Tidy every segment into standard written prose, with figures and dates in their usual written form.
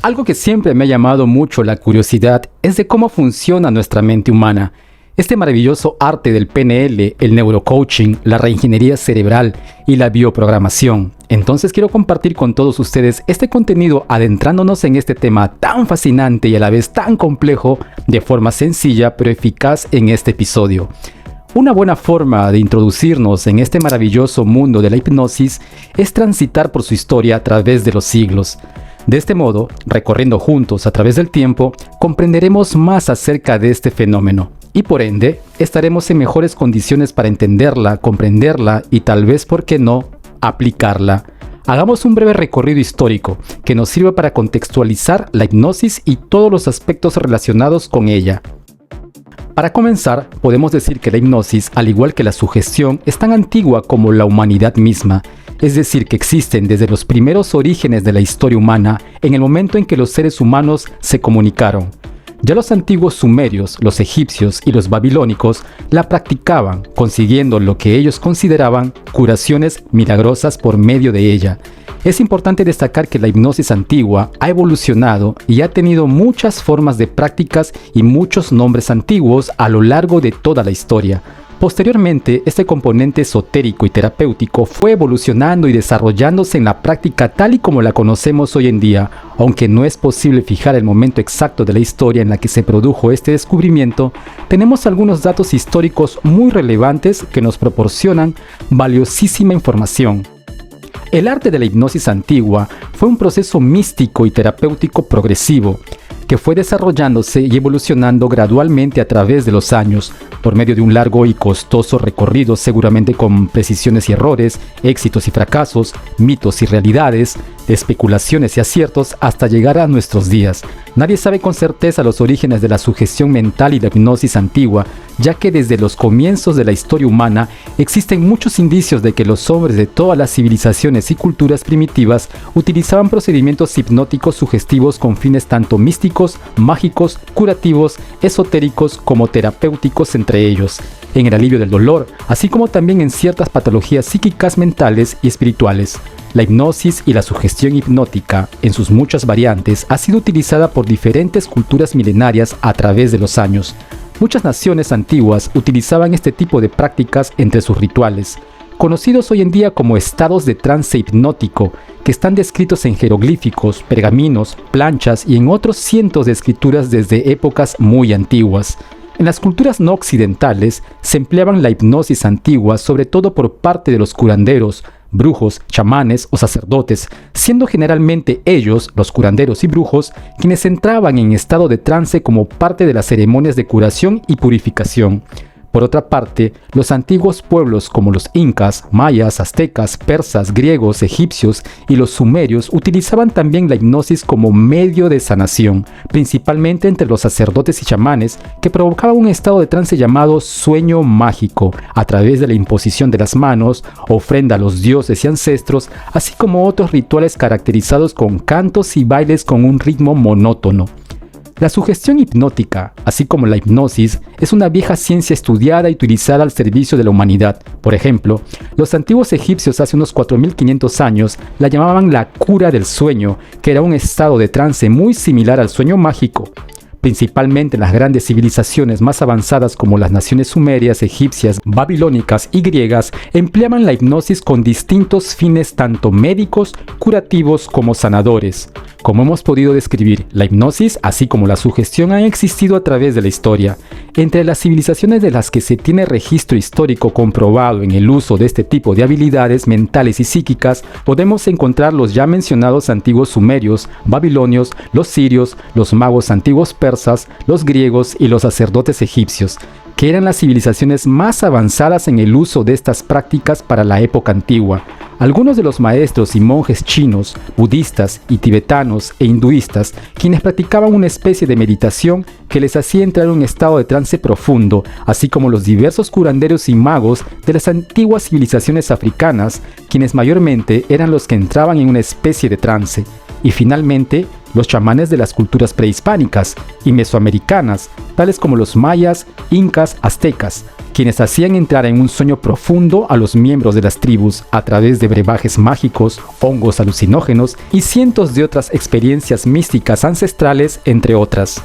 Algo que siempre me ha llamado mucho la curiosidad es de cómo funciona nuestra mente humana. Este maravilloso arte del PNL, el neurocoaching, la reingeniería cerebral y la bioprogramación. Entonces quiero compartir con todos ustedes este contenido adentrándonos en este tema tan fascinante y a la vez tan complejo de forma sencilla pero eficaz en este episodio. Una buena forma de introducirnos en este maravilloso mundo de la hipnosis es transitar por su historia a través de los siglos. De este modo, recorriendo juntos a través del tiempo, comprenderemos más acerca de este fenómeno y por ende, estaremos en mejores condiciones para entenderla, comprenderla y tal vez, ¿por qué no?, aplicarla. Hagamos un breve recorrido histórico que nos sirva para contextualizar la hipnosis y todos los aspectos relacionados con ella. Para comenzar, podemos decir que la hipnosis, al igual que la sugestión, es tan antigua como la humanidad misma. Es decir, que existen desde los primeros orígenes de la historia humana en el momento en que los seres humanos se comunicaron. Ya los antiguos sumerios, los egipcios y los babilónicos la practicaban, consiguiendo lo que ellos consideraban curaciones milagrosas por medio de ella. Es importante destacar que la hipnosis antigua ha evolucionado y ha tenido muchas formas de prácticas y muchos nombres antiguos a lo largo de toda la historia. Posteriormente, este componente esotérico y terapéutico fue evolucionando y desarrollándose en la práctica tal y como la conocemos hoy en día. Aunque no es posible fijar el momento exacto de la historia en la que se produjo este descubrimiento, tenemos algunos datos históricos muy relevantes que nos proporcionan valiosísima información. El arte de la hipnosis antigua fue un proceso místico y terapéutico progresivo, que fue desarrollándose y evolucionando gradualmente a través de los años, por medio de un largo y costoso recorrido, seguramente con precisiones y errores, éxitos y fracasos, mitos y realidades, especulaciones y aciertos, hasta llegar a nuestros días. Nadie sabe con certeza los orígenes de la sugestión mental y la hipnosis antigua, ya que desde los comienzos de la historia humana existen muchos indicios de que los hombres de todas las civilizaciones y culturas primitivas utilizaban procedimientos hipnóticos sugestivos con fines tanto místicos, mágicos, curativos, esotéricos como terapéuticos entre ellos, en el alivio del dolor, así como también en ciertas patologías psíquicas, mentales y espirituales. La hipnosis y la sugestión hipnótica, en sus muchas variantes, ha sido utilizada por diferentes culturas milenarias a través de los años. Muchas naciones antiguas utilizaban este tipo de prácticas entre sus rituales, conocidos hoy en día como estados de trance hipnótico, que están descritos en jeroglíficos, pergaminos, planchas y en otros cientos de escrituras desde épocas muy antiguas. En las culturas no occidentales se empleaban la hipnosis antigua sobre todo por parte de los curanderos, brujos, chamanes o sacerdotes, siendo generalmente ellos, los curanderos y brujos, quienes entraban en estado de trance como parte de las ceremonias de curación y purificación. Por otra parte, los antiguos pueblos como los incas, mayas, aztecas, persas, griegos, egipcios y los sumerios utilizaban también la hipnosis como medio de sanación, principalmente entre los sacerdotes y chamanes, que provocaban un estado de trance llamado sueño mágico, a través de la imposición de las manos, ofrenda a los dioses y ancestros, así como otros rituales caracterizados con cantos y bailes con un ritmo monótono. La sugestión hipnótica, así como la hipnosis, es una vieja ciencia estudiada y utilizada al servicio de la humanidad. Por ejemplo, los antiguos egipcios hace unos 4500 años la llamaban la cura del sueño, que era un estado de trance muy similar al sueño mágico. Principalmente en las grandes civilizaciones más avanzadas como las naciones sumerias, egipcias, babilónicas y griegas, empleaban la hipnosis con distintos fines tanto médicos, curativos como sanadores. Como hemos podido describir, la hipnosis, así como la sugestión, han existido a través de la historia. Entre las civilizaciones de las que se tiene registro histórico comprobado en el uso de este tipo de habilidades mentales y psíquicas, podemos encontrar los ya mencionados antiguos sumerios, babilonios, los sirios, los magos antiguos persas, los griegos y los sacerdotes egipcios, que eran las civilizaciones más avanzadas en el uso de estas prácticas para la época antigua. Algunos de los maestros y monjes chinos, budistas y tibetanos e hinduistas, quienes practicaban una especie de meditación que les hacía entrar en un estado de trance profundo, así como los diversos curanderos y magos de las antiguas civilizaciones africanas, quienes mayormente eran los que entraban en una especie de trance. Y finalmente, los chamanes de las culturas prehispánicas y mesoamericanas, tales como los mayas, incas, aztecas, quienes hacían entrar en un sueño profundo a los miembros de las tribus a través de brebajes mágicos, hongos alucinógenos y cientos de otras experiencias místicas ancestrales, entre otras.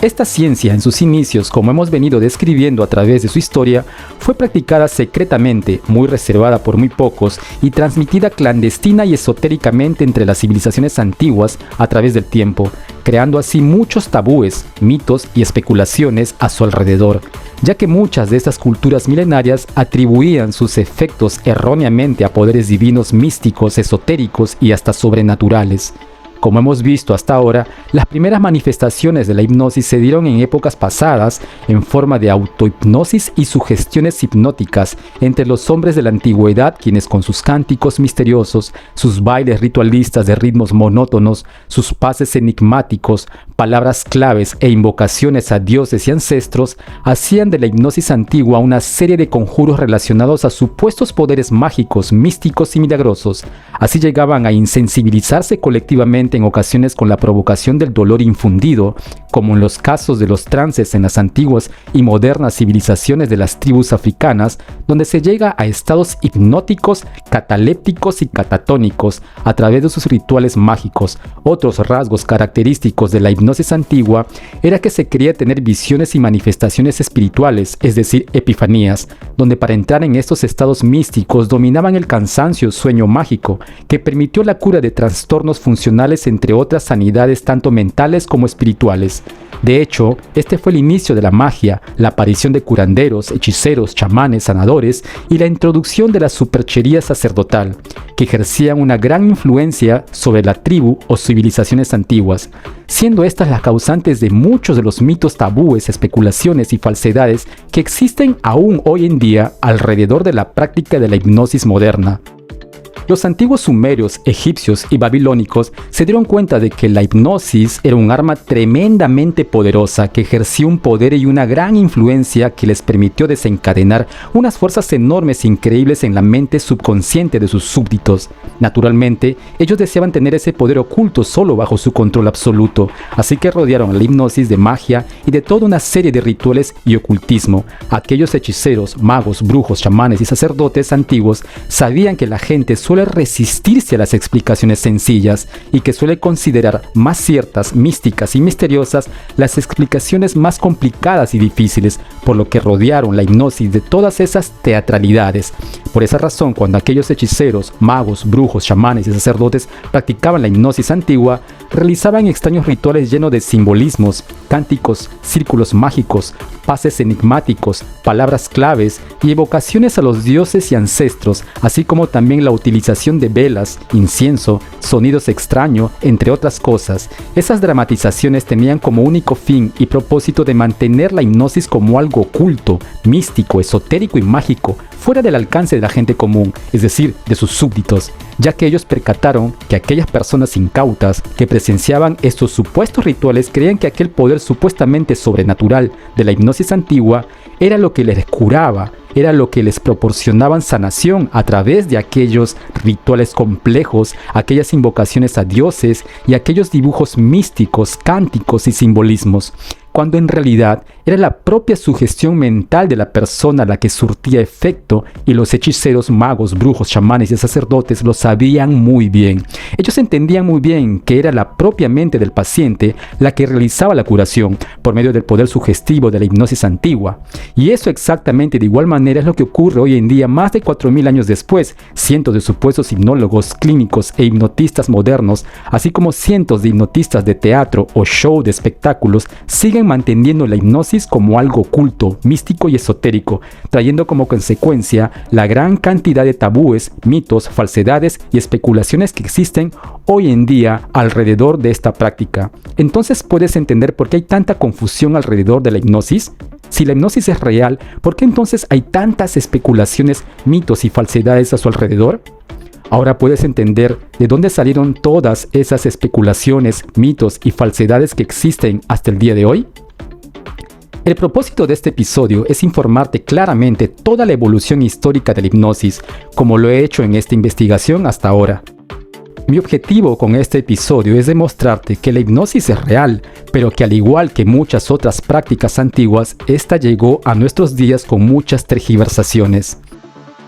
Esta ciencia, en sus inicios, como hemos venido describiendo a través de su historia, fue practicada secretamente, muy reservada por muy pocos y transmitida clandestina y esotéricamente entre las civilizaciones antiguas a través del tiempo, creando así muchos tabúes, mitos y especulaciones a su alrededor, ya que muchas de estas culturas milenarias atribuían sus efectos erróneamente a poderes divinos místicos, esotéricos y hasta sobrenaturales. Como hemos visto hasta ahora, las primeras manifestaciones de la hipnosis se dieron en épocas pasadas en forma de autohipnosis y sugestiones hipnóticas entre los hombres de la antigüedad, quienes con sus cánticos misteriosos, sus bailes ritualistas de ritmos monótonos, sus pases enigmáticos, palabras claves e invocaciones a dioses y ancestros, hacían de la hipnosis antigua una serie de conjuros relacionados a supuestos poderes mágicos, místicos y milagrosos. Así llegaban a insensibilizarse colectivamente en ocasiones con la provocación del dolor infundido, como en los casos de los trances en las antiguas y modernas civilizaciones de las tribus africanas, donde se llega a estados hipnóticos, catalépticos y catatónicos a través de sus rituales mágicos. Otros rasgos característicos de la hipnosis antigua era que se quería tener visiones y manifestaciones espirituales, es decir, epifanías, donde para entrar en estos estados místicos dominaban el cansancio, sueño mágico, que permitió la cura de trastornos funcionales, entre otras sanidades tanto mentales como espirituales. De hecho, este fue el inicio de la magia, la aparición de curanderos, hechiceros, chamanes, sanadores y la introducción de la superchería sacerdotal, que ejercían una gran influencia sobre la tribu o civilizaciones antiguas, siendo estas las causantes de muchos de los mitos, tabúes, especulaciones y falsedades que existen aún hoy en día alrededor de la práctica de la hipnosis moderna. Los antiguos sumerios, egipcios y babilónicos se dieron cuenta de que la hipnosis era un arma tremendamente poderosa que ejercía un poder y una gran influencia que les permitió desencadenar unas fuerzas enormes e increíbles en la mente subconsciente de sus súbditos. Naturalmente, ellos deseaban tener ese poder oculto solo bajo su control absoluto, así que rodearon la hipnosis de magia y de toda una serie de rituales y ocultismo. Aquellos hechiceros, magos, brujos, chamanes y sacerdotes antiguos sabían que la gente suele resistirse a las explicaciones sencillas y que suele considerar más ciertas, místicas y misteriosas las explicaciones más complicadas y difíciles, por lo que rodearon la hipnosis de todas esas teatralidades. Por esa razón, cuando aquellos hechiceros, magos, brujos, chamanes y sacerdotes practicaban la hipnosis antigua, realizaban extraños rituales llenos de simbolismos, cánticos, círculos mágicos, pases enigmáticos, palabras claves y evocaciones a los dioses y ancestros, así como también la utilización de velas, incienso, sonidos extraños, entre otras cosas. Esas dramatizaciones tenían como único fin y propósito de mantener la hipnosis como algo oculto, místico, esotérico y mágico, fuera del alcance de la gente común, es decir, de sus súbditos, ya que ellos percataron que aquellas personas incautas que presenciaban estos supuestos rituales creían que aquel poder supuestamente sobrenatural de la hipnosis antigua era lo que les curaba, era lo que les proporcionaban sanación a través de aquellos rituales complejos, aquellas invocaciones a dioses y aquellos dibujos místicos, cánticos y simbolismos, cuando en realidad era la propia sugestión mental de la persona la que surtía efecto, y los hechiceros, magos, brujos, chamanes y sacerdotes lo sabían muy bien. Ellos entendían muy bien que era la propia mente del paciente la que realizaba la curación por medio del poder sugestivo de la hipnosis antigua. Y eso exactamente de igual manera es lo que ocurre hoy en día, más de 4000 años después. Cientos de supuestos hipnólogos clínicos e hipnotistas modernos, así como cientos de hipnotistas de teatro o show de espectáculos, siguen manteniendo la hipnosis como algo oculto, místico y esotérico, trayendo como consecuencia la gran cantidad de tabúes, mitos, falsedades y especulaciones que existen hoy en día alrededor de esta práctica. Entonces, ¿puedes entender por qué hay tanta confusión alrededor de la hipnosis? Si la hipnosis es real, ¿por qué entonces hay tantas especulaciones, mitos y falsedades a su alrededor? Ahora puedes entender de dónde salieron todas esas especulaciones, mitos y falsedades que existen hasta el día de hoy. El propósito de este episodio es informarte claramente toda la evolución histórica de la hipnosis, como lo he hecho en esta investigación hasta ahora. Mi objetivo con este episodio es demostrarte que la hipnosis es real, pero que al igual que muchas otras prácticas antiguas, esta llegó a nuestros días con muchas tergiversaciones.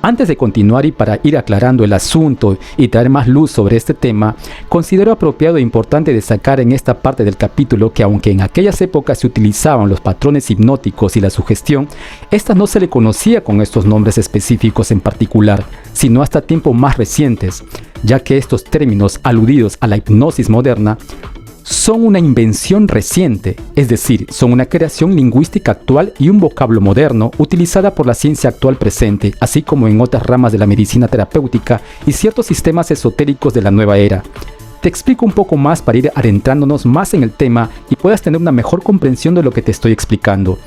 Antes de continuar y para ir aclarando el asunto y traer más luz sobre este tema, considero apropiado e importante destacar en esta parte del capítulo que aunque en aquellas épocas se utilizaban los patrones hipnóticos y la sugestión, esta no se le conocía con estos nombres específicos en particular, sino hasta tiempos más recientes, ya que estos términos aludidos a la hipnosis moderna son una invención reciente, es decir, son una creación lingüística actual y un vocablo moderno utilizada por la ciencia actual presente, así como en otras ramas de la medicina terapéutica y ciertos sistemas esotéricos de la nueva era. Te explico un poco más para ir adentrándonos más en el tema y puedas tener una mejor comprensión de lo que te estoy explicando.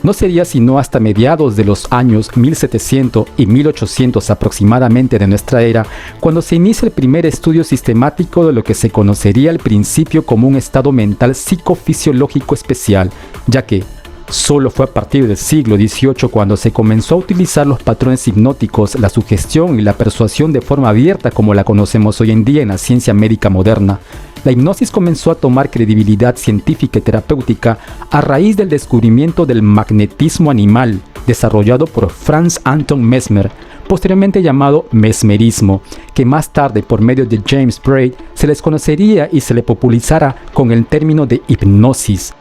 No sería sino hasta mediados de los años 1700 y 1800 aproximadamente de nuestra era, cuando se inicia el primer estudio sistemático de lo que se conocería al principio como un estado mental psicofisiológico especial, ya que solo fue a partir del siglo XVIII cuando se comenzó a utilizar los patrones hipnóticos, la sugestión y la persuasión de forma abierta como la conocemos hoy en día en la ciencia médica moderna. La hipnosis comenzó a tomar credibilidad científica y terapéutica a raíz del descubrimiento del magnetismo animal, desarrollado por Franz Anton Mesmer, posteriormente llamado mesmerismo, que más tarde por medio de James Braid se les conocería y se le popularizara con el término de hipnosis.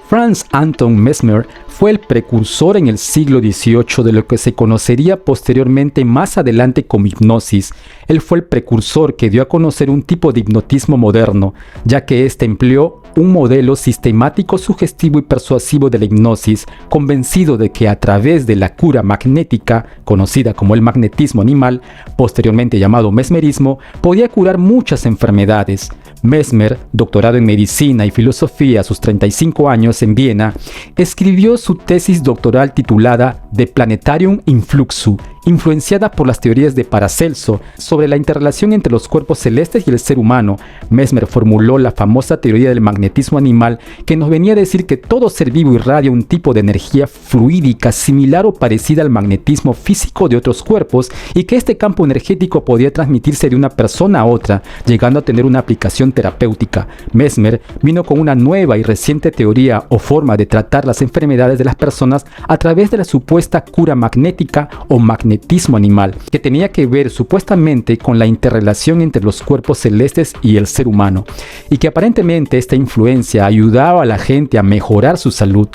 Franz Anton Mesmer fue el precursor en el siglo XVIII de lo que se conocería posteriormente más adelante como hipnosis. Él fue el precursor que dio a conocer un tipo de hipnotismo moderno, ya que éste empleó un modelo sistemático, sugestivo y persuasivo de la hipnosis, convencido de que a través de la cura magnética, conocida como el magnetismo animal, posteriormente llamado mesmerismo, podía curar muchas enfermedades. Mesmer, doctorado en medicina y filosofía a sus 35 años en Viena, escribió su tesis doctoral titulada De Planetarium in Fluxu, influenciada por las teorías de Paracelso sobre la interrelación entre los cuerpos celestes y el ser humano. Mesmer formuló la famosa teoría del magnetismo animal, que nos venía a decir que todo ser vivo irradia un tipo de energía fluídica similar o parecida al magnetismo físico de otros cuerpos y que este campo energético podía transmitirse de una persona a otra, llegando a tener una aplicación terapéutica. Mesmer vino con una nueva y reciente teoría o forma de tratar las enfermedades de las personas a través de la supuesta cura magnética o magnetismo animal, que tenía que ver supuestamente con la interrelación entre los cuerpos celestes y el ser humano, y que aparentemente esta influencia ayudaba a la gente a mejorar su salud.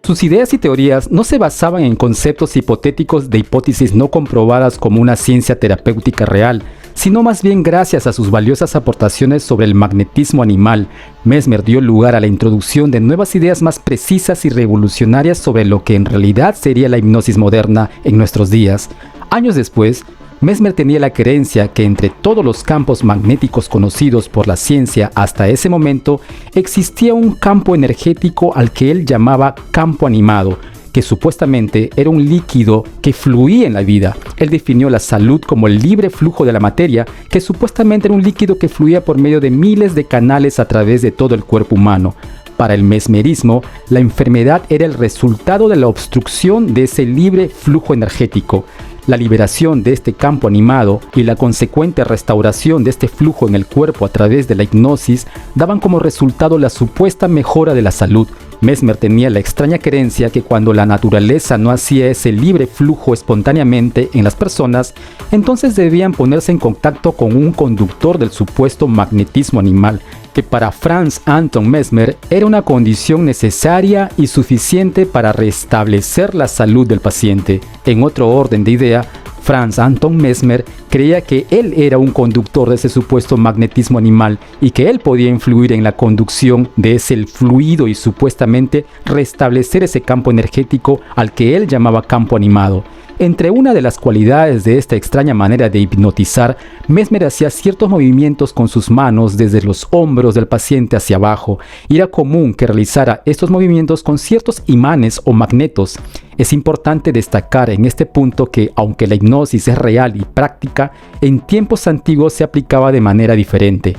Sus ideas y teorías no se basaban en conceptos hipotéticos de hipótesis no comprobadas como una ciencia terapéutica real, sino más bien gracias a sus valiosas aportaciones sobre el magnetismo animal. Mesmer dio lugar a la introducción de nuevas ideas más precisas y revolucionarias sobre lo que en realidad sería la hipnosis moderna en nuestros días. Años después, Mesmer tenía la creencia que entre todos los campos magnéticos conocidos por la ciencia hasta ese momento, existía un campo energético al que él llamaba campo animado, que supuestamente era un líquido que fluía en la vida. Él definió la salud como el libre flujo de la materia, que supuestamente era un líquido que fluía por medio de miles de canales a través de todo el cuerpo humano. Para el mesmerismo, la enfermedad era el resultado de la obstrucción de ese libre flujo energético. La liberación de este campo animado y la consecuente restauración de este flujo en el cuerpo a través de la hipnosis daban como resultado la supuesta mejora de la salud. Mesmer tenía la extraña creencia que cuando la naturaleza no hacía ese libre flujo espontáneamente en las personas, entonces debían ponerse en contacto con un conductor del supuesto magnetismo animal, que para Franz Anton Mesmer era una condición necesaria y suficiente para restablecer la salud del paciente. En otro orden de idea, Franz Anton Mesmer creía que él era un conductor de ese supuesto magnetismo animal y que él podía influir en la conducción de ese fluido y supuestamente restablecer ese campo energético al que él llamaba campo animado. Entre una de las cualidades de esta extraña manera de hipnotizar, Mesmer hacía ciertos movimientos con sus manos desde los hombros del paciente hacia abajo, y era común que realizara estos movimientos con ciertos imanes o magnetos. Es importante destacar en este punto que, aunque la hipnosis es real y práctica, en tiempos antiguos se aplicaba de manera diferente.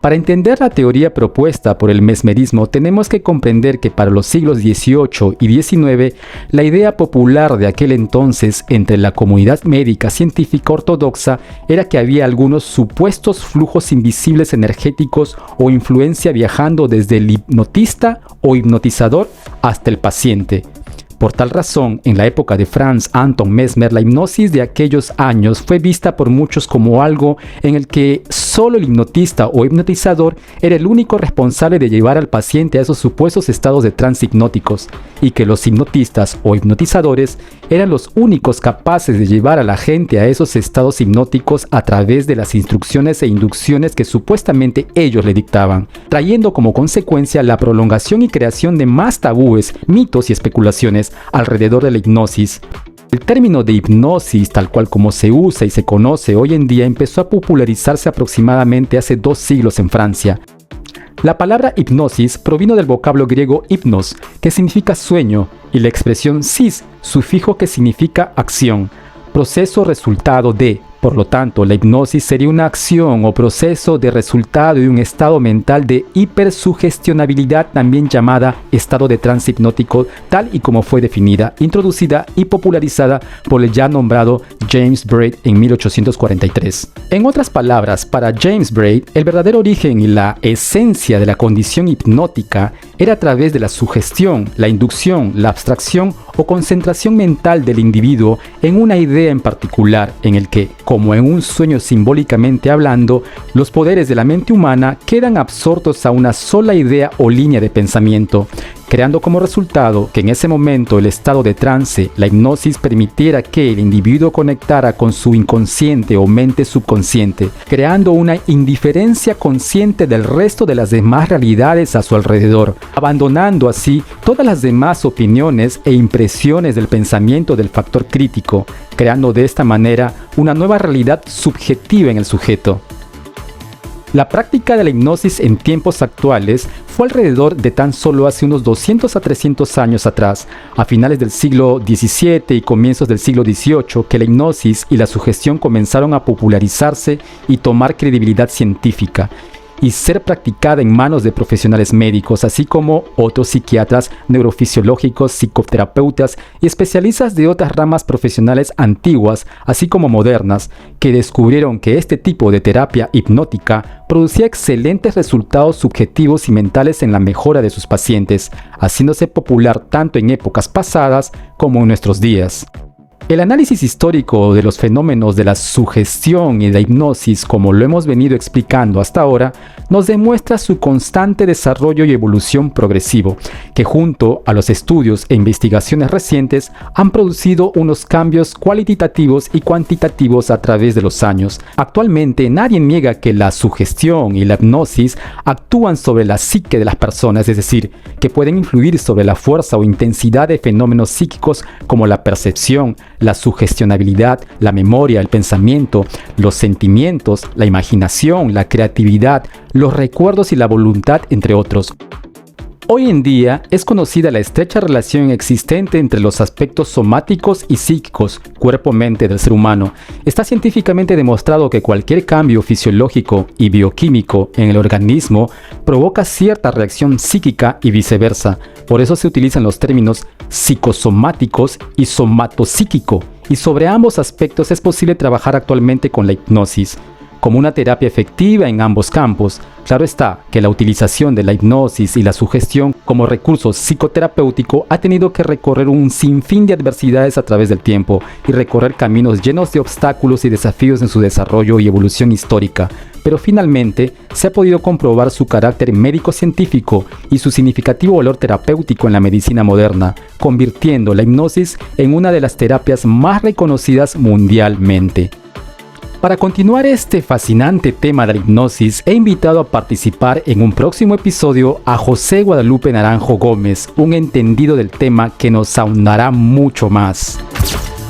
Para entender la teoría propuesta por el mesmerismo, tenemos que comprender que para los siglos XVIII y XIX, la idea popular de aquel entonces entre la comunidad médica científica ortodoxa era que había algunos supuestos flujos invisibles energéticos o influencia viajando desde el hipnotista o hipnotizador hasta el paciente. Por tal razón, en la época de Franz Anton Mesmer, la hipnosis de aquellos años fue vista por muchos como algo en el que solo el hipnotista o hipnotizador era el único responsable de llevar al paciente a esos supuestos estados de trance hipnóticos, y que los hipnotistas o hipnotizadores eran los únicos capaces de llevar a la gente a esos estados hipnóticos a través de las instrucciones e inducciones que supuestamente ellos le dictaban, trayendo como consecuencia la prolongación y creación de más tabúes, mitos y especulaciones alrededor de la hipnosis. El término de hipnosis, tal cual como se usa y se conoce hoy en día, empezó a popularizarse aproximadamente hace 2 siglos en Francia. La palabra hipnosis provino del vocablo griego hypnos, que significa sueño, y la expresión sis, sufijo que significa acción, proceso resultado de. Por lo tanto, la hipnosis sería una acción o proceso de resultado de un estado mental de hipersugestionabilidad, también llamada estado de trance hipnótico, tal y como fue definida, introducida y popularizada por el ya nombrado James Braid en 1843. En otras palabras, para James Braid, el verdadero origen y la esencia de la condición hipnótica era a través de la sugestión, la inducción, la abstracción o concentración mental del individuo en una idea en particular, en el que, como en un sueño simbólicamente hablando, los poderes de la mente humana quedan absortos a una sola idea o línea de pensamiento, creando como resultado que en ese momento el estado de trance, la hipnosis, permitiera que el individuo conectara con su inconsciente o mente subconsciente, creando una indiferencia consciente del resto de las demás realidades a su alrededor, abandonando así todas las demás opiniones e impresiones del pensamiento del factor crítico, creando de esta manera una nueva realidad subjetiva en el sujeto. La práctica de la hipnosis en tiempos actuales fue alrededor de tan solo hace unos 200 a 300 años atrás, a finales del siglo XVII y comienzos del siglo XVIII, que la hipnosis y la sugestión comenzaron a popularizarse y tomar credibilidad científica, y ser practicada en manos de profesionales médicos, así como otros psiquiatras, neurofisiológicos, psicoterapeutas y especialistas de otras ramas profesionales antiguas, así como modernas, que descubrieron que este tipo de terapia hipnótica producía excelentes resultados subjetivos y mentales en la mejora de sus pacientes, haciéndose popular tanto en épocas pasadas como en nuestros días. El análisis histórico de los fenómenos de la sugestión y la hipnosis, como lo hemos venido explicando hasta ahora, nos demuestra su constante desarrollo y evolución progresivo, que junto a los estudios e investigaciones recientes han producido unos cambios cualitativos y cuantitativos a través de los años. Actualmente nadie niega que la sugestión y la hipnosis actúan sobre la psique de las personas, es decir, que pueden influir sobre la fuerza o intensidad de fenómenos psíquicos como la percepción, la sugestionabilidad, la memoria, el pensamiento, los sentimientos, la imaginación, la creatividad, los recuerdos y la voluntad, entre otros. Hoy en día es conocida la estrecha relación existente entre los aspectos somáticos y psíquicos, cuerpo-mente del ser humano. Está científicamente demostrado que cualquier cambio fisiológico y bioquímico en el organismo provoca cierta reacción psíquica y viceversa. Por eso se utilizan los términos psicosomáticos y somatopsíquico, y sobre ambos aspectos es posible trabajar actualmente con la hipnosis como una terapia efectiva en ambos campos. Claro está que la utilización de la hipnosis y la sugestión como recurso psicoterapéutico ha tenido que recorrer un sinfín de adversidades a través del tiempo y recorrer caminos llenos de obstáculos y desafíos en su desarrollo y evolución histórica, pero finalmente se ha podido comprobar su carácter médico-científico y su significativo valor terapéutico en la medicina moderna, convirtiendo la hipnosis en una de las terapias más reconocidas mundialmente. Para continuar este fascinante tema de la hipnosis, he invitado a participar en un próximo episodio a José Guadalupe Naranjo Gómez, un entendido del tema que nos ahondará mucho más.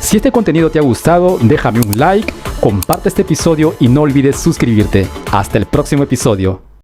Si este contenido te ha gustado, déjame un like, comparte este episodio y no olvides suscribirte. Hasta el próximo episodio.